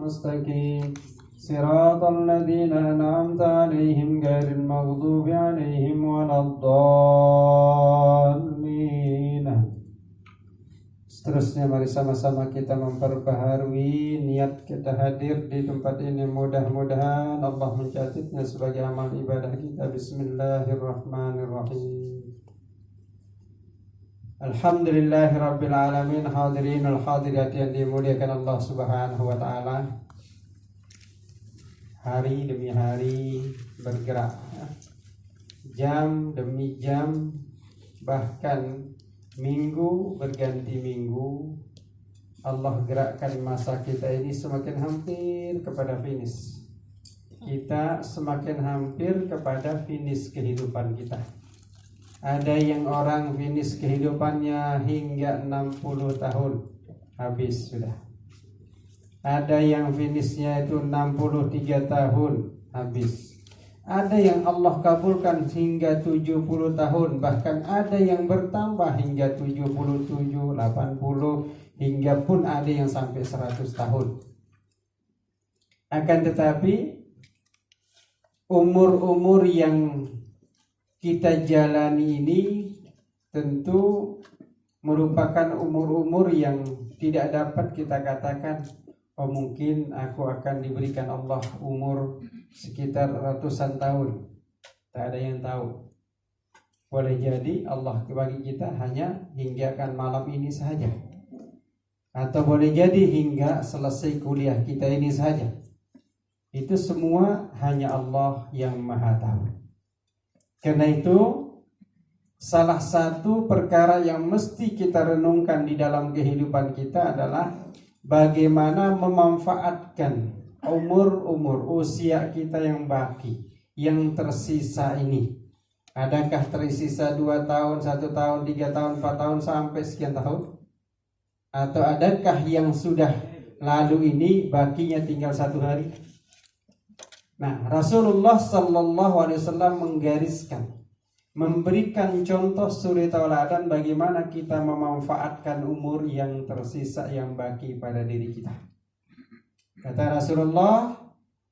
المستقيم صراط الذين أنعمت عليهم غير المغضوب عليهم ولا الضالين. Seterusnya mari sama-sama kita memperbaharui niat kita hadir di tempat ini. Mudah-mudahan Allah mencatatnya sebagai amal ibadah kita. Bismillahirrahmanirrahim. Alhamdulillahirabbil alamin. Hadirin wal hadirat yang dimuliakan Allah Subhanahu wa taala. Hari demi hari bergerak, jam demi jam, bahkan minggu berganti minggu, Allah gerakkan masa kita ini semakin hampir kepada finish. Kita semakin hampir kepada finish kehidupan kita. Ada yang orang finish kehidupannya hingga 60 tahun habis sudah. Ada yang finishnya itu 63 tahun habis. Ada yang Allah kabulkan hingga 70 tahun, bahkan ada yang bertambah hingga 77, 80, hingga pun ada yang sampai 100 tahun. Akan tetapi umur-umur yang kita jalani ini tentu merupakan umur-umur yang tidak dapat kita katakan, oh mungkin aku akan diberikan Allah umur sekitar ratusan tahun. Tak ada yang tahu. Boleh jadi Allah bagi kita hanya hinggakan malam ini saja, atau boleh jadi hingga selesai kuliah kita ini saja. Itu semua hanya Allah yang maha tahu. Karena itu salah satu perkara yang mesti kita renungkan di dalam kehidupan kita adalah bagaimana memanfaatkan umur-umur usia kita yang baki, yang tersisa ini. Adakah tersisa 2 tahun, 1 tahun, 3 tahun, 4 tahun, sampai sekian tahun? Atau adakah yang sudah lalu ini bakinya tinggal 1 hari? Nah, Rasulullah SAW menggariskan, memberikan contoh suri tauladan bagaimana kita memanfaatkan umur yang tersisa yang baki pada diri kita. Kata Rasulullah,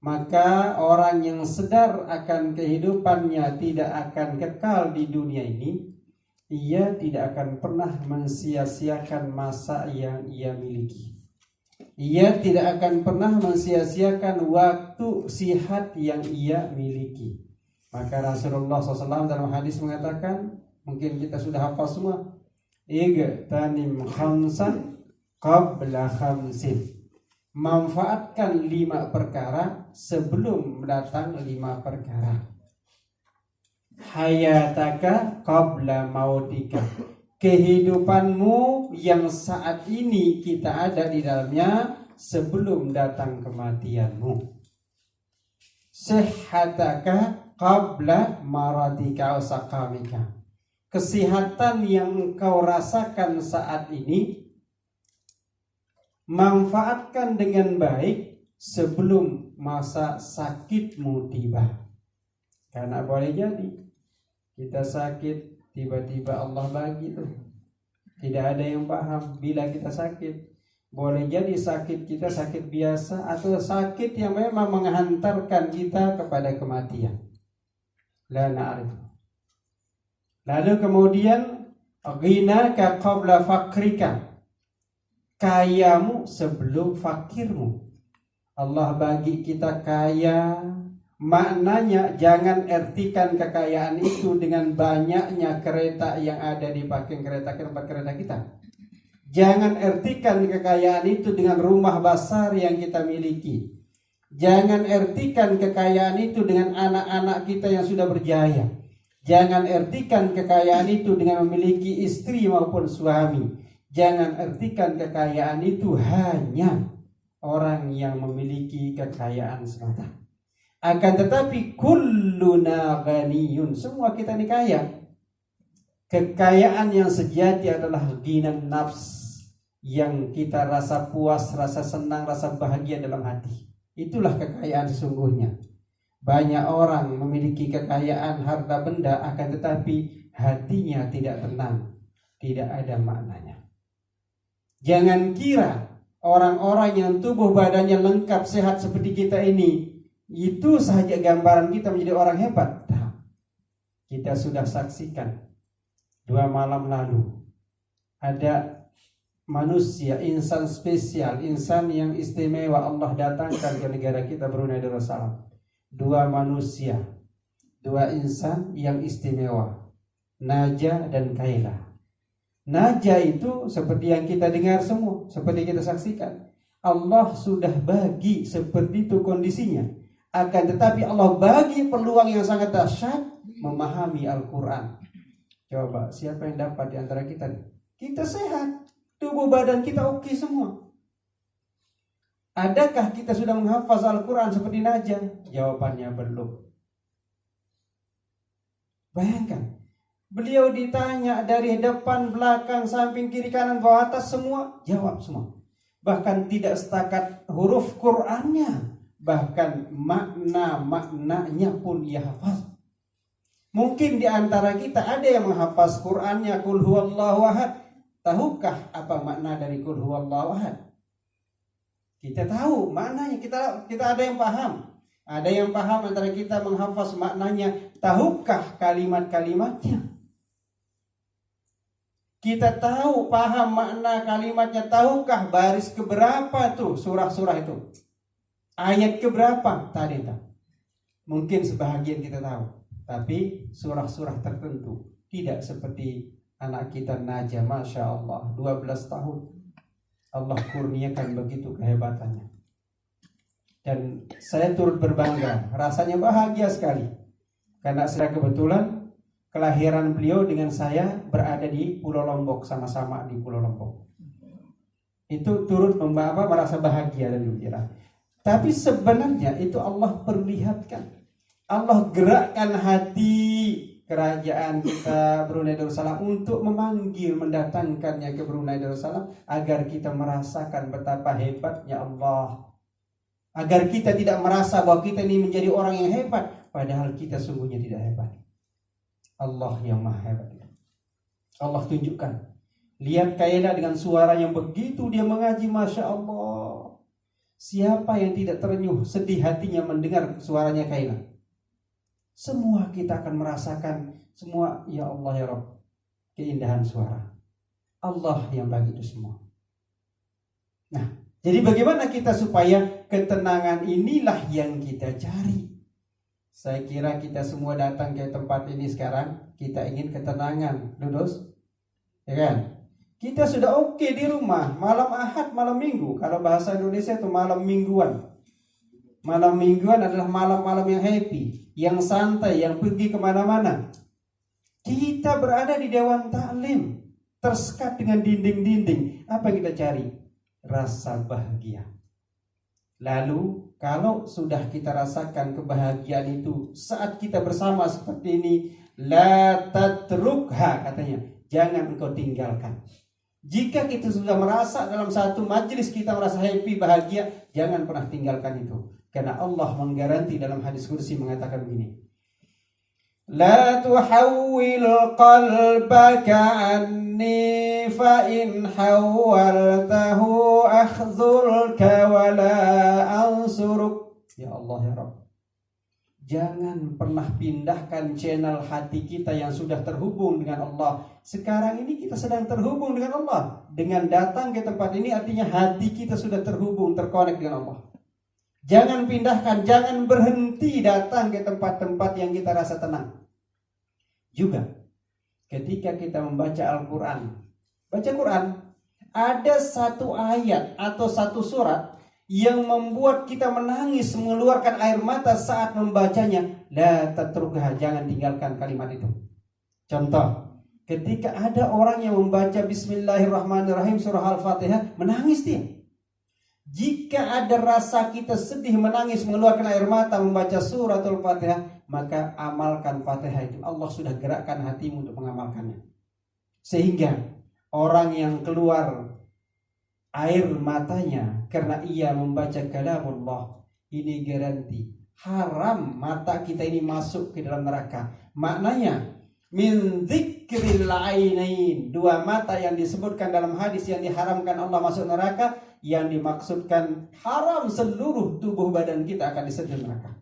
maka orang yang sadar akan kehidupannya tidak akan kekal di dunia ini, ia tidak akan pernah mensia-siakan masa yang ia miliki. Ia tidak akan pernah mensia-siakan waktu sihat yang ia miliki. Maka Rasulullah SAW dalam hadis mengatakan, mungkin kita sudah hafal semua, igtanim khamsan qabla khamsin. Manfaatkan 5 perkara sebelum datang 5 perkara. Hayataka qabla mautika. Kehidupanmu yang saat ini kita ada di dalamnya sebelum datang kematianmu. Sehataka qabla maradika usakamika. Kesehatan yang engkau rasakan saat ini, manfaatkan dengan baik sebelum masa sakitmu tiba. Karena boleh jadi kita sakit, tiba-tiba Allah bagi tuh. Tidak ada yang paham bila kita sakit. Boleh jadi sakit kita sakit biasa, atau sakit yang memang menghantarkan kita kepada kematian. La na'rif. Lalu kemudian ghinaka qabla fakrika. Kayamu sebelum fakirmu. Allah bagi kita kaya, maknanya jangan artikan kekayaan itu dengan banyaknya kereta yang ada di parking tempat kereta kita. Jangan artikan kekayaan itu dengan rumah besar yang kita miliki. Jangan artikan kekayaan itu dengan anak-anak kita yang sudah berjaya. Jangan artikan kekayaan itu dengan memiliki istri maupun suami. Jangan artikan kekayaan itu hanya orang yang memiliki kekayaan semata. Akan tetapi kulluna ghaniyun, semua kita ini kaya. Kekayaan yang sejati adalah ghinan nafs, yang kita rasa puas, rasa senang, rasa bahagia dalam hati. Itulah kekayaan sesungguhnya. Banyak orang memiliki kekayaan harta benda, akan tetapi hatinya tidak tenang, tidak ada maknanya. Jangan kira orang-orang yang tubuh badannya lengkap sehat seperti kita ini, itu saja gambaran kita menjadi orang hebat. Nah, kita sudah saksikan 2 malam lalu ada manusia, insan spesial, insan yang istimewa Allah datangkan ke negara kita Brunei Darussalam. 2 manusia, 2 insan yang istimewa, Naja dan Kaila. Naja itu seperti yang kita dengar semua, seperti kita saksikan. Allah sudah bagi seperti itu kondisinya. Akan tetapi Allah bagi peluang yang sangat dahsyat memahami Al-Quran. Coba, siapa yang dapat di antara kita? Kita sehat, tubuh badan kita oke semua. Adakah kita sudah menghafaz Al-Quran seperti Naja? Jawabannya belum. Bayangkan. Beliau ditanya dari depan, belakang, samping, kiri, kanan, bawah, atas, semua jawab semua. Bahkan tidak setakat huruf Qur'annya, bahkan makna-maknanya pun ia hafaz. Mungkin di antara kita ada yang menghafaz Qur'annya Qul huwallahu ahad. Tahukah apa makna dari Qul huwallahu ahad? Kita tahu maknanya, kita ada yang paham. Ada yang paham antara kita menghafaz maknanya. Tahukah kalimat-kalimatnya? Kita tahu, paham makna kalimatnya. Tahukah baris keberapa tuh surah-surah itu? Ayat keberapa? Tadi tak. Mungkin sebahagian kita tahu. Tapi surah-surah tertentu. Tidak seperti anak kita Naja. Masya Allah. 12 tahun. Allah kurniakan begitu kehebatannya. Dan saya turut berbangga. Rasanya bahagia sekali. Karena secara kebetulan kelahiran beliau dengan saya berada di Pulau Lombok, sama-sama di Pulau Lombok. Itu turut merasa bahagia dan gembira. Tapi sebenarnya itu Allah perlihatkan. Allah gerakkan hati kerajaan kita Brunei Darussalam untuk memanggil, mendatangkannya ke Brunei Darussalam agar kita merasakan betapa hebatnya Allah. Agar kita tidak merasa bahwa kita ini menjadi orang yang hebat, padahal kita sungguhnya tidak hebat. Allah yang maha hebat. Allah tunjukkan. Lihat Kaila dengan suara yang begitu dia mengaji, Masya Allah. Siapa yang tidak terenyuh sedih hatinya mendengar suaranya Kaila? Semua kita akan merasakan semua, ya Allah ya Rabb, keindahan suara Allah yang bagi itu semua. Nah, jadi bagaimana kita supaya ketenangan inilah yang kita cari? Saya kira kita semua datang ke tempat ini sekarang, kita ingin ketenangan, lulus, ya kan? Kita sudah oke di rumah, malam Ahad, malam Minggu. Kalau bahasa Indonesia itu malam mingguan. Malam mingguan adalah malam-malam yang happy, yang santai, yang pergi kemana-mana. Kita berada di Dewan Taklim, tersekat dengan dinding-dinding. Apa yang kita cari? Rasa bahagia. Lalu kalau sudah kita rasakan kebahagiaan itu saat kita bersama seperti ini, la tatrukha, katanya, jangan engkau tinggalkan. Jika kita sudah merasa dalam satu majlis kita merasa happy, bahagia, jangan pernah tinggalkan itu. Karena Allah menggaranti dalam hadis kursi mengatakan begini, la tuhawwil qalbaka anni fa in hawwaltahu akhzulka wa la ansuruk. Ya Allah ya Rabb, jangan pernah pindahkan channel hati kita yang sudah terhubung dengan Allah. Sekarang ini kita sedang terhubung dengan Allah. Dengan datang ke tempat ini artinya hati kita sudah terhubung, terkonek dengan Allah. Jangan pindahkan, jangan berhenti datang ke tempat-tempat yang kita rasa tenang. Juga ketika kita membaca Al-Quran, baca Quran, ada satu ayat atau satu surat yang membuat kita menangis, mengeluarkan air mata saat membacanya. La tatrukha, jangan tinggalkan kalimat itu. Contoh, ketika ada orang yang membaca Bismillahirrahmanirrahim surah Al-Fatihah, menangis dia. Jika ada rasa kita sedih, menangis, mengeluarkan air mata membaca suratul Fatihah, maka amalkan Fatihah itu. Allah sudah gerakkan hatimu untuk mengamalkannya. Sehingga orang yang keluar air matanya karena ia membaca kalamullah, ini garanti haram mata kita ini masuk ke dalam neraka. Maknanya min dzikril ainain, dua mata yang disebutkan dalam hadis yang diharamkan Allah masuk neraka, yang dimaksudkan haram seluruh tubuh badan kita akan disedot neraka.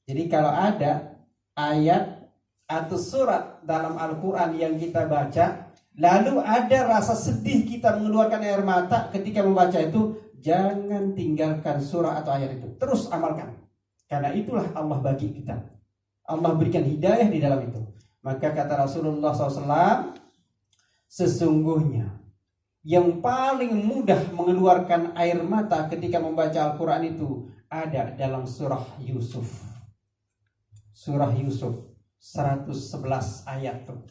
Jadi kalau ada ayat atau surat dalam Al-Quran yang kita baca, lalu ada rasa sedih kita mengeluarkan air mata ketika membaca itu, jangan tinggalkan surah atau ayat itu, terus amalkan. Karena itulah Allah bagi kita. Allah berikan hidayah di dalam itu. Maka kata Rasulullah SAW, sesungguhnya yang paling mudah mengeluarkan air mata ketika membaca Al-Quran itu ada dalam surah Yusuf. Surah Yusuf 111 ayat tuh.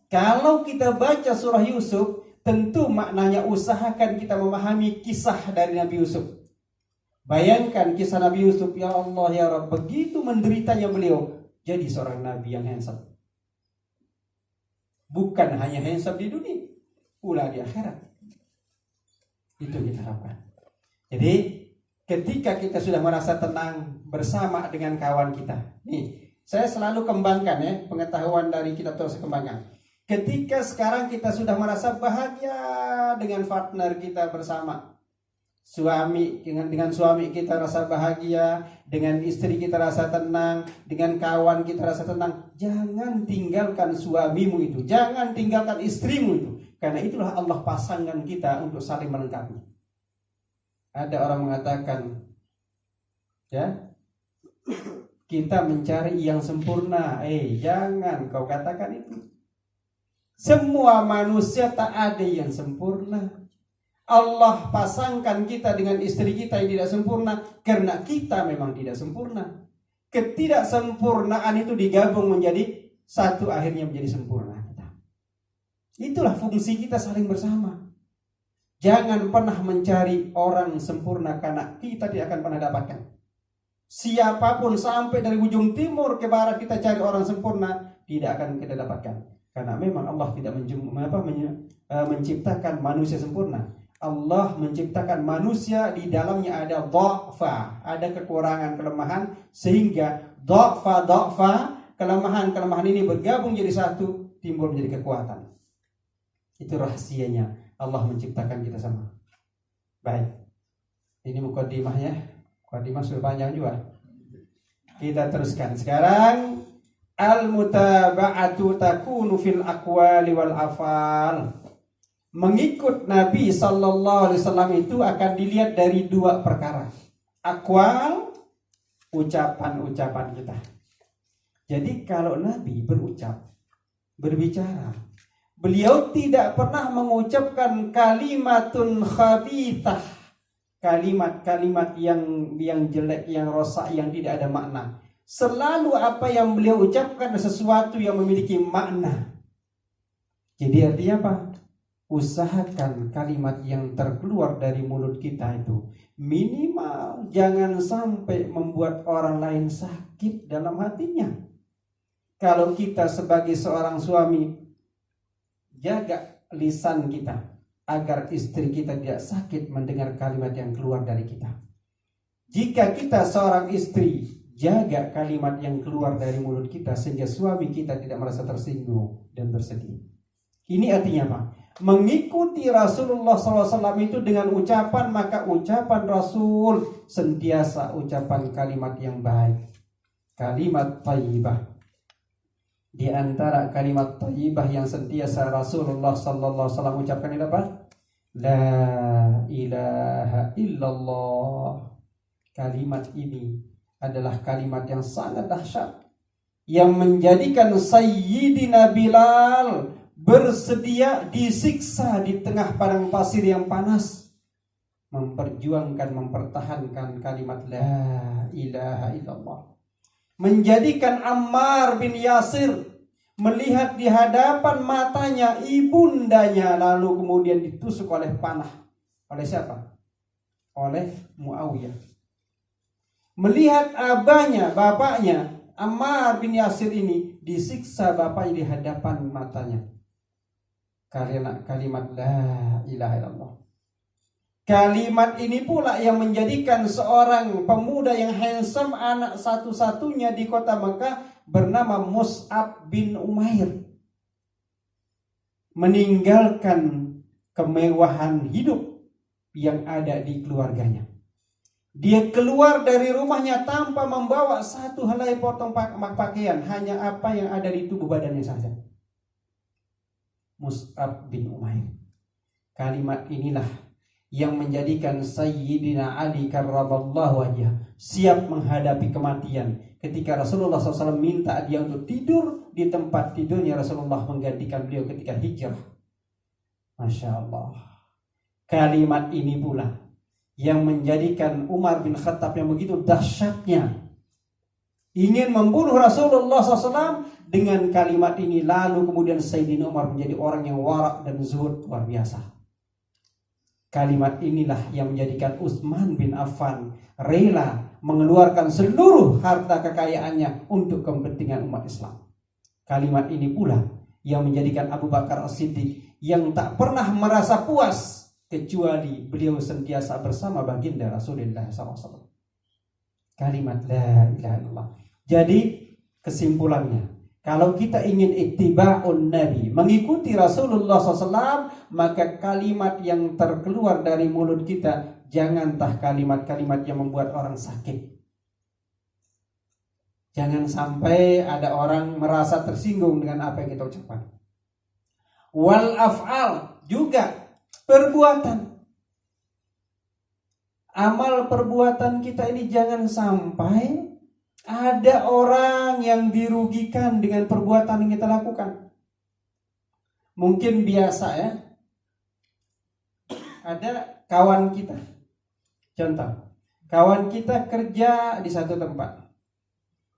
Kalau kita baca surah Yusuf, tentu maknanya usahakan kita memahami kisah dari Nabi Yusuf. Bayangkan kisah Nabi Yusuf, ya Allah ya Rabb, begitu menderitanya beliau jadi seorang nabi yang handsome. Bukan hanya handsome di dunia, pula di akhirat. Itu kita harapkan. Jadi ketika kita sudah merasa tenang bersama dengan kawan kita. Nih, saya selalu kembangkan ya pengetahuan dari kitab Tauhid, saya kembangkan. Ketika sekarang kita sudah merasa bahagia dengan partner kita bersama, suami dengan suami kita rasa bahagia, dengan istri kita rasa tenang, dengan kawan kita rasa tenang, jangan tinggalkan suamimu itu, jangan tinggalkan istrimu itu, karena itulah Allah pasangkan kita untuk saling melengkapi. Ada orang mengatakan, ya, kita mencari yang sempurna. Jangan kau katakan itu. Semua manusia tak ada yang sempurna. Allah pasangkan kita dengan istri kita yang tidak sempurna karena kita memang tidak sempurna. Ketidaksempurnaan itu digabung menjadi satu, akhirnya menjadi sempurna. Itulah fungsi kita saling bersama. Jangan pernah mencari orang sempurna karena kita tidak akan pernah dapatkan. Siapapun sampai dari ujung timur ke barat kita cari orang sempurna, tidak akan kita dapatkan. Karena memang Allah tidak menciptakan manusia sempurna. Allah menciptakan manusia, di dalamnya ada dha'fa, ada kekurangan, kelemahan, sehingga dha'fa, kelemahan ini bergabung jadi satu, timbul menjadi kekuatan. Itu rahasianya Allah menciptakan kita sama. Baik, ini mukadimahnya. Mukadimah sudah panjang juga. Kita teruskan sekarang. Al-mutaba'atu takunu fil aqwali wal afal. Mengikut Nabi sallallahu alaihi wasallam itu akan dilihat dari dua perkara. Aqwal, ucapan-ucapan kita. Jadi kalau Nabi berbicara, beliau tidak pernah mengucapkan kalimatun khabithah, kalimat-kalimat yang jelek, yang rosak, yang tidak ada makna. Selalu apa yang beliau ucapkan sesuatu yang memiliki makna. Jadi artinya apa? Usahakan kalimat yang terkeluar dari mulut kita itu minimal jangan sampai membuat orang lain sakit dalam hatinya. Kalau kita sebagai seorang suami, jaga lisan kita agar istri kita tidak sakit mendengar kalimat yang keluar dari kita. Jika kita seorang istri, jaga kalimat yang keluar dari mulut kita sehingga suami kita tidak merasa tersinggung dan bersedih. Ini artinya apa? Mengikuti Rasulullah SAW itu dengan ucapan, maka ucapan Rasul sentiasa ucapan kalimat yang baik, kalimat thayyibah. Di antara kalimat thayyibah yang sentiasa Rasulullah SAW ucapkan itu apa? La ilaha illallah. Kalimat ini adalah kalimat yang sangat dahsyat, yang menjadikan Sayyidina Bilal bersedia disiksa di tengah padang pasir yang panas, memperjuangkan, mempertahankan kalimat la ilaha illallah. Menjadikan Ammar bin Yasir melihat di hadapan matanya ibundanya, lalu kemudian ditusuk oleh panah. Oleh siapa? Oleh Muawiyah. Melihat abahnya, bapaknya Ammar bin Yasir ini disiksa bapaknya di hadapan matanya. Kalimat la ilaha illallah. Kalimat ini pula yang menjadikan seorang pemuda yang handsome, anak satu-satunya di kota Mekah, bernama Mus'ab bin Umair, meninggalkan kemewahan hidup yang ada di keluarganya. Dia keluar dari rumahnya tanpa membawa satu helai potong pakaian, hanya apa yang ada di tubuh badannya saja. Mus'ab bin Umair. Kalimat inilah yang menjadikan Sayyidina Ali karramallahu wajhah siap menghadapi kematian. Ketika Rasulullah SAW minta dia untuk tidur di tempat tidurnya, Rasulullah menggantikan beliau ketika hijrah. Masya Allah. Kalimat ini pula yang menjadikan Umar bin Khattab yang begitu dahsyatnya ingin membunuh Rasulullah SAW dengan kalimat ini. Lalu kemudian Sayyidina Umar menjadi orang yang warak dan zuhud luar biasa. Kalimat inilah yang menjadikan Utsman bin Affan rela mengeluarkan seluruh harta kekayaannya untuk kepentingan umat Islam. Kalimat ini pula yang menjadikan Abu Bakar As-Siddiq yang tak pernah merasa puas kecuali beliau sentiasa bersama baginda Rasulullah SAW. Kalimat la ilaha illallah. Jadi kesimpulannya, kalau kita ingin ittiba'un Nabi, mengikuti Rasulullah SAW, maka kalimat yang terkeluar dari mulut kita janganlah kalimat-kalimat yang membuat orang sakit. Jangan sampai ada orang merasa tersinggung dengan apa yang kita ucapkan. Wal af'al, juga perbuatan. Amal perbuatan kita ini jangan sampai ada orang yang dirugikan dengan perbuatan yang kita lakukan. Mungkin biasa ya, ada kawan kita. Contoh, kawan kita kerja di satu tempat.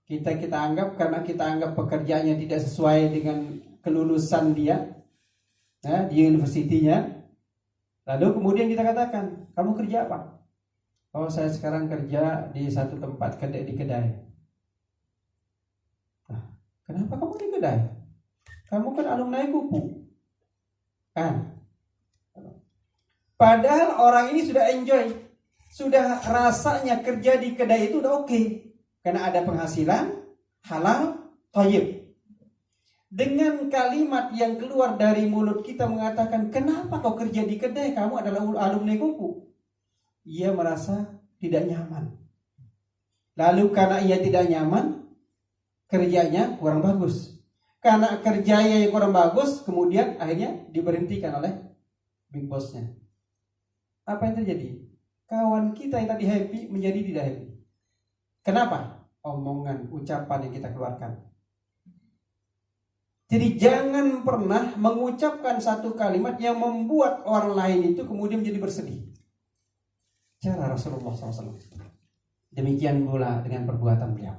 Kita anggap karena kita anggap pekerjaannya tidak sesuai dengan kelulusan dia, di universitinya. Lalu kemudian kita katakan, kamu kerja apa? Oh, saya sekarang kerja di satu tempat di kedai. Nah, kenapa kamu di kedai? Kamu kan alumni kupu. Kan? Padahal orang ini sudah enjoy. Sudah rasanya kerja di kedai itu udah oke. Karena ada penghasilan, halal, thayyib. Dengan kalimat yang keluar dari mulut kita mengatakan, kenapa kau kerja di kedai? Kamu adalah alumni kupu. Ia merasa tidak nyaman. Lalu karena ia tidak nyaman, kerjanya kurang bagus. Karena kerjanya yang kurang bagus, kemudian akhirnya diberhentikan oleh big bossnya. Apa yang terjadi? Kawan kita yang tadi happy menjadi tidak happy. Kenapa? Omongan, ucapan yang kita keluarkan. Jadi jangan pernah mengucapkan satu kalimat yang membuat orang lain itu kemudian menjadi bersedih. Cara Rasulullah SAW. Demikian pula dengan perbuatan beliau.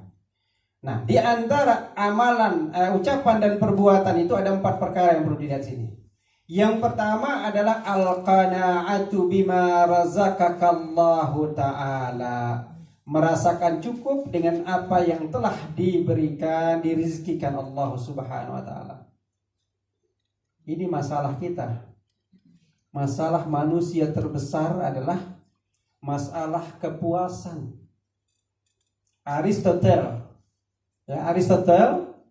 Nah, di antara amalan, ucapan dan perbuatan itu ada 4 perkara yang perlu dilihat sini. Yang pertama adalah al-qana'atu bima razaqakallahu ta'ala. Merasakan cukup dengan apa yang telah diberikan, dirizkikan Allah Subhanahu wa ta'ala. Ini masalah kita. Masalah manusia terbesar adalah masalah kepuasan. Aristoteles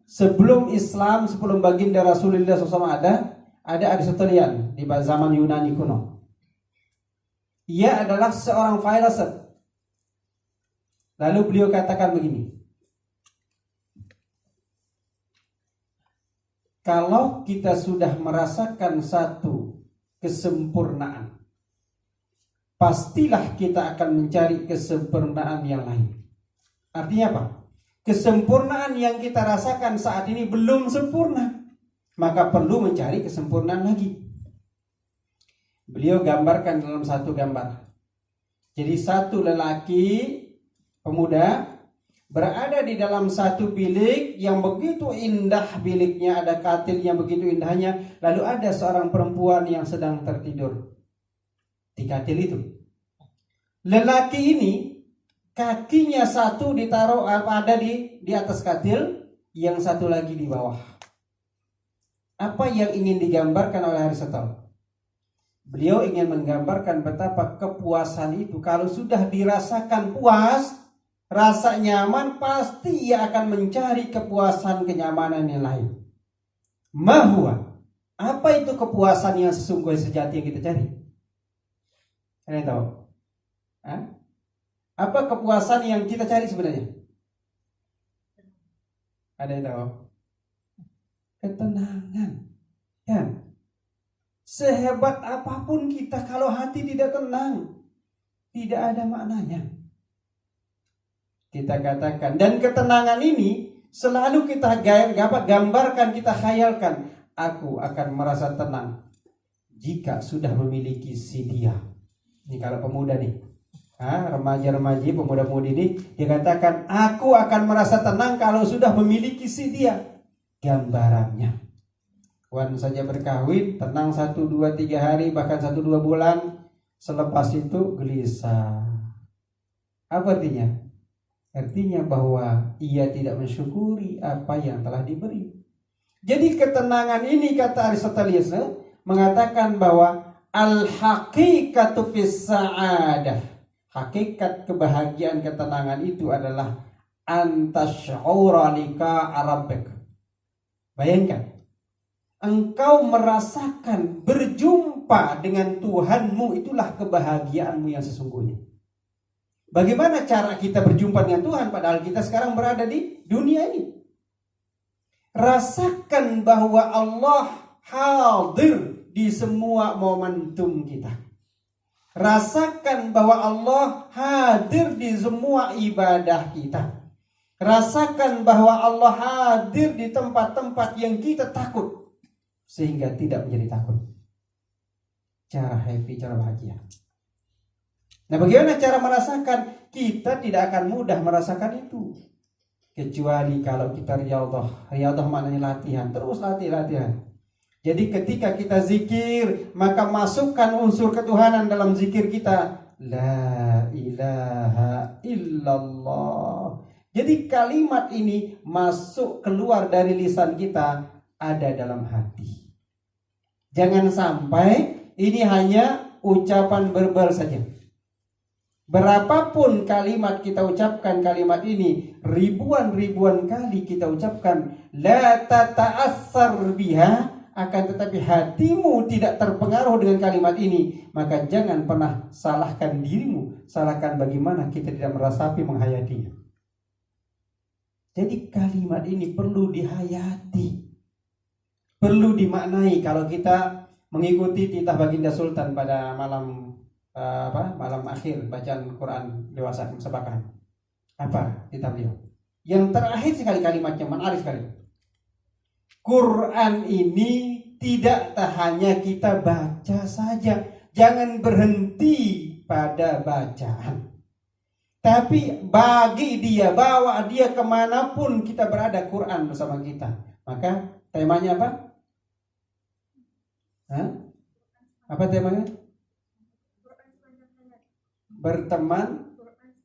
sebelum Islam, sebelum baginda Rasulullah SAW ada Aristotelian di zaman Yunani kuno. Ia adalah seorang filosof. Lalu beliau katakan begini, kalau kita sudah merasakan satu kesempurnaan, pastilah kita akan mencari kesempurnaan yang lain. Artinya apa? Kesempurnaan yang kita rasakan saat ini belum sempurna, maka perlu mencari kesempurnaan lagi. Beliau gambarkan dalam satu gambar. Jadi satu lelaki pemuda berada di dalam satu bilik yang begitu indah biliknya, ada katil yang begitu indahnya, lalu ada seorang perempuan yang sedang tertidur di katil itu. Lelaki ini kakinya satu ditaruh ada di atas katil, yang satu lagi di bawah. Apa yang ingin digambarkan oleh Aristoteles? Beliau ingin menggambarkan betapa kepuasan itu kalau sudah dirasakan puas, rasa nyaman, pasti ia akan mencari kepuasan, kenyamanan yang lain. Mahua, apa itu kepuasan yang sesungguhnya sejati yang kita cari? Ada yang tahu? Hah? Apa kepuasan yang kita cari sebenarnya? Ada yang tahu? Ketenangan. Ya. Sehebat apapun kita, kalau hati tidak tenang, tidak ada maknanya. Kita katakan, dan ketenangan ini selalu kita gambarkan, kita khayalkan. Aku akan merasa tenang jika sudah memiliki si dia. Ini kalau pemuda nih, remaja-remaji, pemuda-pemudi ini, dikatakan aku akan merasa tenang kalau sudah memiliki si dia. Gambarannya, wan saja berkahwin, tenang 1, 2, 3 hari, bahkan 1, 2 bulan. Selepas itu gelisah. Apa artinya? Artinya bahwa ia tidak mensyukuri apa yang telah diberi. Jadi ketenangan ini, kata Aristoteles, mengatakan bahwa al-haqiqatu fis sa'adah, hakikat kebahagiaan ketenangan itu adalah antasy'ura lika rabbik. Bayangkan, engkau merasakan berjumpa dengan Tuhanmu, itulah kebahagiaanmu yang sesungguhnya. Bagaimana cara kita berjumpa dengan Tuhan padahal kita sekarang berada di dunia ini? Rasakan bahwa Allah hadir di semua momentum kita. Rasakan bahwa Allah hadir di semua ibadah kita. Rasakan bahwa Allah hadir di tempat-tempat yang kita takut, sehingga tidak menjadi takut. Cara happy, cara bahagia. Nah, bagaimana cara merasakan? Kita tidak akan mudah merasakan itu, kecuali kalau kita riyadhah. Riyadhah maknanya latihan, terus latihan. Jadi ketika kita zikir, maka masukkan unsur ketuhanan dalam zikir kita. La ilaha illallah. Jadi kalimat ini masuk keluar dari lisan kita, ada dalam hati. Jangan sampai ini hanya ucapan verbal saja. Berapapun kalimat kita ucapkan kalimat ini, ribuan kali kita ucapkan, la tata'assar biha, akan tetapi hatimu tidak terpengaruh dengan kalimat ini, maka jangan pernah salahkan dirimu, salahkan bagaimana kita tidak merasapi menghayatinya. Jadi kalimat ini perlu dihayati, perlu dimaknai. Kalau kita mengikuti titah Baginda Sultan pada malam malam akhir bacaan Quran dewasa sebakan, apa titah beliau? Yang terakhir sekali kalimatnya menarik sekali. Quran ini tidak hanya kita baca saja, jangan berhenti pada bacaan. Tapi bagi dia, bawa dia kemanapun kita berada, Quran bersama kita. Maka temanya apa? Apa temanya? Berteman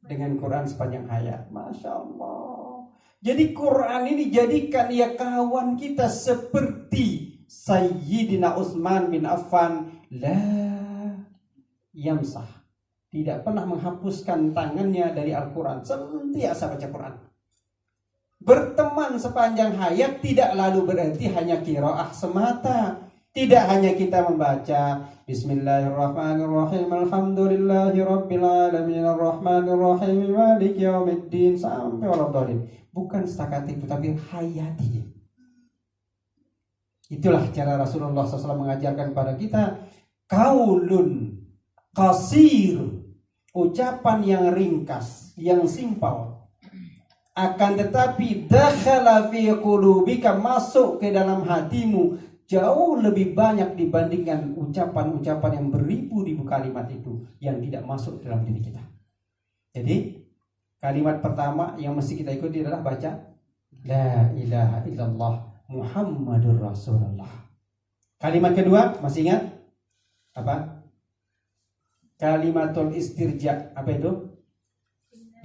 dengan Quran sepanjang hayat. Masya Allah. Jadi Quran ini jadikan ia kawan kita seperti Sayyidina Utsman bin Affan, la yamsah, tidak pernah menghapuskan tangannya dari Al-Quran, senantiasa baca Quran. Berteman sepanjang hayat tidak lalu berarti hanya qiraah semata. Tidak hanya kita membaca Bismillahirrahmanirrahim, Alhamdulillahi Rabbil Alamin, Ar-Rahmanirrahim, Maliki Yaumiddin, sampai waladhdallin. Bukan setakat itu, tapi hayati. Itulah cara Rasulullah SAW mengajarkan kepada kita, qaulun qasir, ucapan yang ringkas, yang simpel, akan tetapi dakhala fi qulubika, masuk ke dalam hatimu jauh lebih banyak dibandingkan ucapan-ucapan yang beribu-ribu kalimat itu yang tidak masuk dalam diri kita. Jadi kalimat pertama yang mesti kita ikuti adalah baca la ilaha illallah Muhammadur Rasulullah. Kalimat kedua masih ingat apa? Kalimatul istirja, apa itu?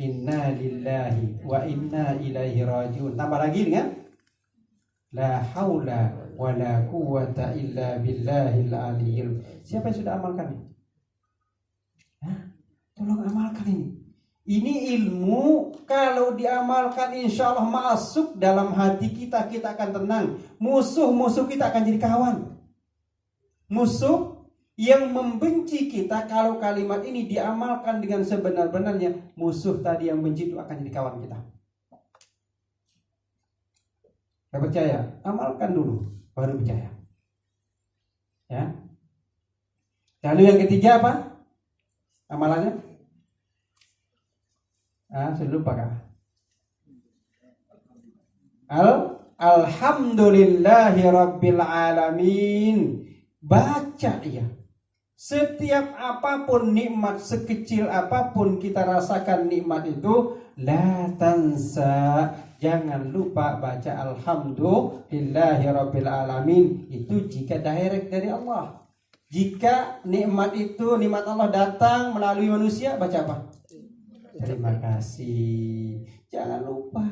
Inna lillahi wa inna ilaihi rajiun. Tambah lagi dengan la haula wa la quwwata illa billahil aliyyil. Siapa yang sudah amalkan ini? Tolong amalkan ini. Ini ilmu kalau diamalkan insya Allah masuk dalam hati kita, kita akan tenang. Musuh-musuh kita akan jadi kawan. Musuh Yang membenci kita, kalau kalimat ini diamalkan dengan sebenar-benarnya, musuh tadi yang benci itu akan jadi kawan kita. Gak percaya? Amalkan dulu, baru percaya. Ya. Lalu yang ketiga apa? Amalannya? Sudah lupa kah? Alhamdulillahi Rabbil Alamin. Baca ya. Setiap apapun nikmat, sekecil apapun kita rasakan nikmat itu, la tansa, jangan lupa baca alhamdulillahi Rabbil Alamin. Itu jika direct dari Allah. Jika nikmat itu, nikmat Allah datang melalui manusia, baca apa? Terima kasih. Jangan lupa.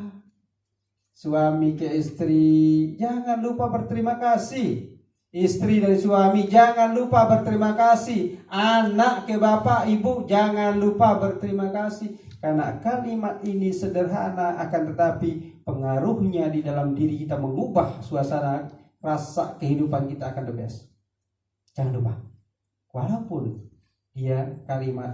Suami ke istri, jangan lupa berterima kasih. Istri dan suami, jangan lupa berterima kasih. Anak ke bapak, ibu, jangan lupa berterima kasih. Karena kalimat ini sederhana, akan tetapi pengaruhnya di dalam diri kita mengubah suasana, rasa kehidupan kita akan the best. Jangan lupa. Walaupun dia kalimat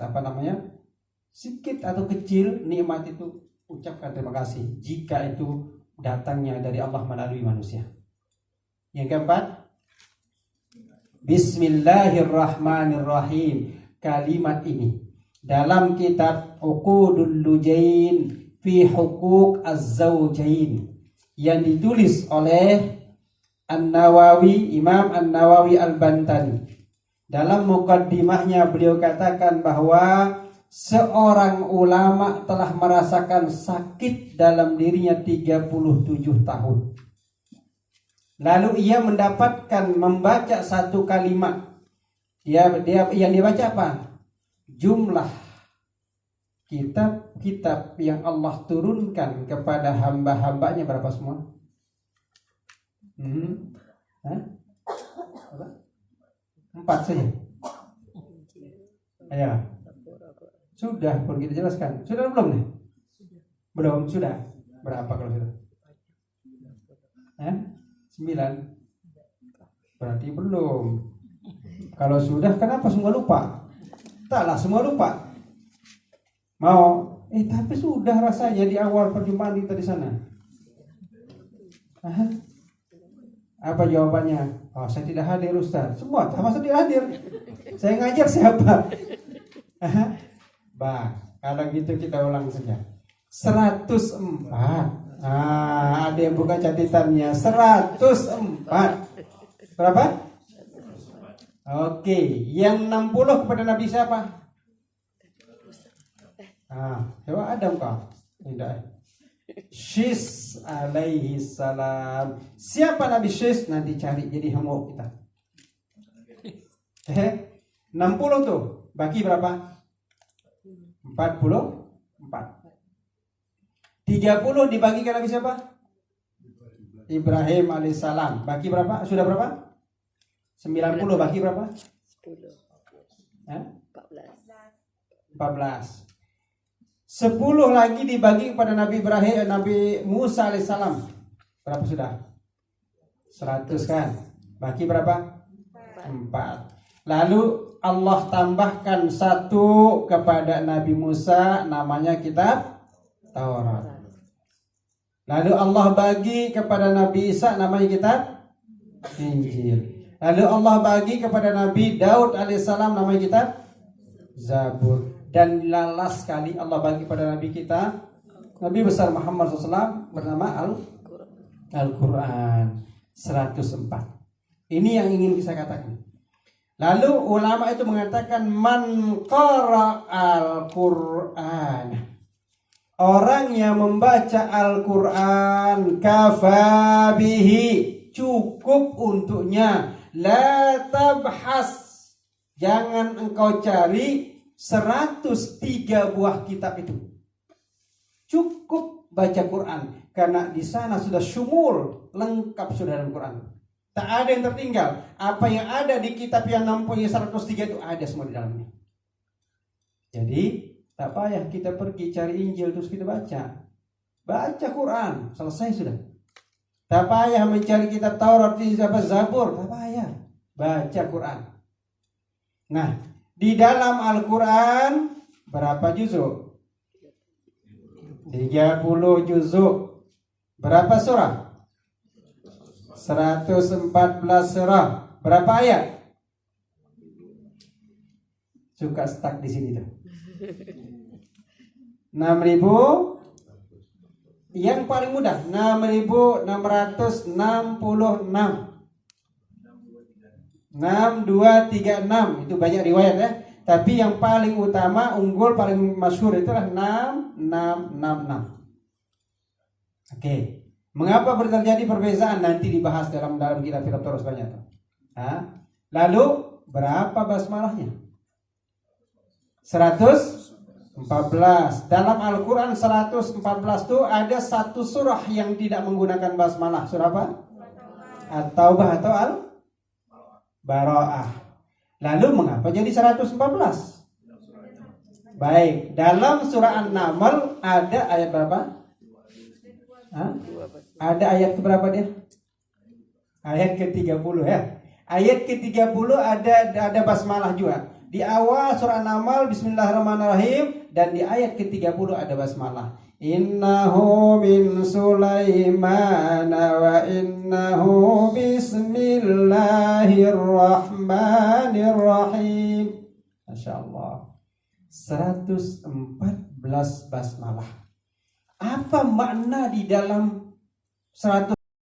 sedikit atau kecil, nikmat itu ucapkan terima kasih jika itu datangnya dari Allah melalui manusia. Yang keempat, Bismillahirrahmanirrahim. Kalimat ini dalam kitab Uqudul Lujain fi Huquq Az-Zawjain yang ditulis oleh An-Nawawi, Imam An-Nawawi Al-Bantani. Dalam muqaddimahnya beliau katakan bahwa seorang ulama telah merasakan sakit dalam dirinya 37 tahun. Lalu ia membaca satu kalimat. Dia yang dibaca apa? Jumlah kitab-kitab yang Allah turunkan kepada hamba-hambanya berapa semua? Empat saja. Ya. Sudah pun kita jelaskan. Sudah belum nih? Belum, sudah. Berapa kalau sudah? 9. Berarti belum. Kalau sudah, kenapa semua lupa? Taklah semua lupa. Mau? Tapi sudah rasanya di awal perjumpaan kita di sana. Apa jawabannya? Saya tidak hadir Ustaz. Semua masa tidak hadir? Saya ngajar siapa? Kalau gitu kita ulang saja. 104. Ada yang buka catatannya. 104. Berapa? Oke, yang 60 kepada Nabi siapa? Coba Adam kau. Tidak. Syis alaihi salam. Siapa Nabi Syis? Nanti cari jadi homework kita. 60 tuh. Bagi berapa? 44. 30 dibagi ke Nabi siapa? Ibrahim alaihissalam. Bagi berapa? Sudah berapa? 90 bagi berapa? 14. 10 lagi dibagi kepada Nabi Ibrahim, Nabi Musa alaihissalam. Berapa sudah? 100 kan? Bagi berapa? 4. Lalu Allah tambahkan 1 kepada Nabi Musa, namanya kitab Taurat. Lalu Allah bagi kepada Nabi Isa, namanya kitab Injil. Lalu Allah bagi kepada Nabi Daud alaihissalam, namanya kitab Zabur. Dan lalas sekali Allah bagi kepada Nabi kita, Nabi besar Muhammad SAW, bernama Al-Quran. 104. Ini yang ingin saya katakan. Lalu ulama itu mengatakan man qara al-Quran, orang yang membaca Al-Quran, kafabihi, cukup untuknya, la tabhas, jangan engkau cari 103 buah kitab itu. Cukup baca Quran, karena di sana sudah syumul, lengkap sudah dalam Quran. Tak ada yang tertinggal. Apa yang ada di kitab yang mempunyai 103 itu ada semua di dalamnya. Jadi tak payah kita pergi cari Injil terus kita baca. Baca Quran, selesai sudah. Tak payah mencari kitab Taurat, Zabur, tak payah. Baca Quran. Nah, di dalam Al-Quran berapa juzuk? 30 juzuk. Berapa surah? 114 surah. Berapa ayat? Suka stuck di sini tuh. 6.000. Yang paling mudah 6.666. 6236 itu banyak riwayat ya. Tapi yang paling utama, unggul, paling masyhur itulah 6666. Oke. Mengapa terjadi perbedaan nanti dibahas dalam kitab terus banyak tuh. Lalu berapa basmalahnya? 114. Dalam Al-Quran 114 itu ada satu surah yang tidak menggunakan basmalah. Surah apa? At-Taubah atau Al-Bara'ah. Lalu mengapa jadi 114? Baik, dalam surah An-Naml ada ayat berapa? Ada ayat keberapa dia? Ayat ke-30 ya. Ayat ke-30 ada basmalah juga. Di awal surah An-Naml bismillahirrahmanirrahim, dan di ayat ke-30 ada basmalah. Innahu min Sulaiman wa innahu bismillahirrahmanirrahim. Masya Allah. 114 basmalah. Apa makna di dalam 100